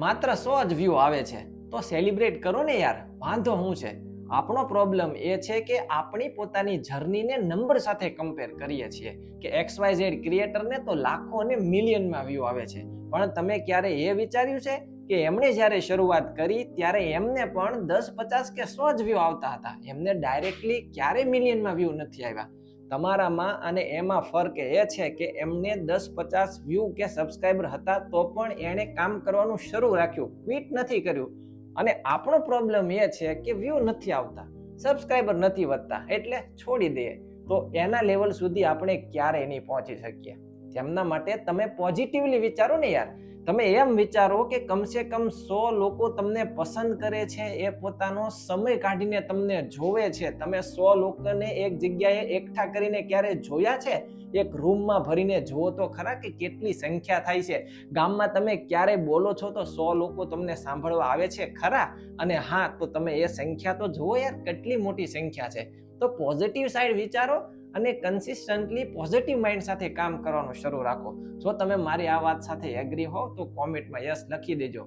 માત્ર 100 જ વ્યૂ આવે છે તો સેલિબ્રેટ કરો ને યાર, વાંધો શું છે? આપણો પ્રોબ્લેમ એ છે કે આપણી પોતાની જર્નીને નંબર સાથે કમ્પેર કરીએ છીએ કે XYZ ક્રિએટરને તો લાખો અને મિલિયનમાં વ્યૂ આવે છે, પણ તમે ક્યારે એ વિચાર્યું છે કે એમણે જ્યારે શરૂઆત કરી ત્યારે એમને પણ 10, 50 કે 100 જ વ્યૂ આવતા હતા, એમને ડાયરેક્ટલી ક્યારે મિલિયનમાં વ્યૂ નથી આવ્યા. તમારામાં અને એમાં ફરક એ છે કે એમને 10, 50 વ્યૂ કે સબસ્ક્રાઈબર હતા તો પણ એણે કામ કરવાનું શરૂ રાખ્યું, ક્વિટ નથી કર્યું. અને આપણો પ્રોબ્લેમ એ છે કે વ્યૂ નથી આવતા, સબસ્ક્રાઈબર નથી વધતા એટલે છોડી દઈએ. તો એના લેવલ સુધી આપણે ક્યારેય નહીં પહોંચી શકીએ. તેમના માટે તમે પોઝિટિવલી વિચારો ને યાર. તમે એમ વિચારો કે કમસે કમ 100 લોકો તમને પસંદ કરે છે, એ પોતાનો સમય કાઢીને તમને જોવે છે. તમે 100 લોકોને એક જગ્યાએ એકઠા કરીને ક્યારે જોયા છે? એક રૂમમાં ભરીને જુઓ તો ખરા કે કેટલી સંખ્યા થાય છે. ગામમાં તમે ક્યારે બોલો છો તો 100 લોકો તમને સાંભળવા આવે છે ખરા? અને હા, તો તમે એ સંખ્યા તો જુઓ યાર, કેટલી મોટી સંખ્યા છે. તો પોઝિટિવ સાઈડ વિચારો અને કન્સિસ્ટન્ટલી પોઝિટિવ માઇન્ડ સાથે કામ કરવાનું શરૂ રાખો. જો તમે મારી આ વાત સાથે એગ્રી હો તો કોમેન્ટમાં યસ લખી દેજો.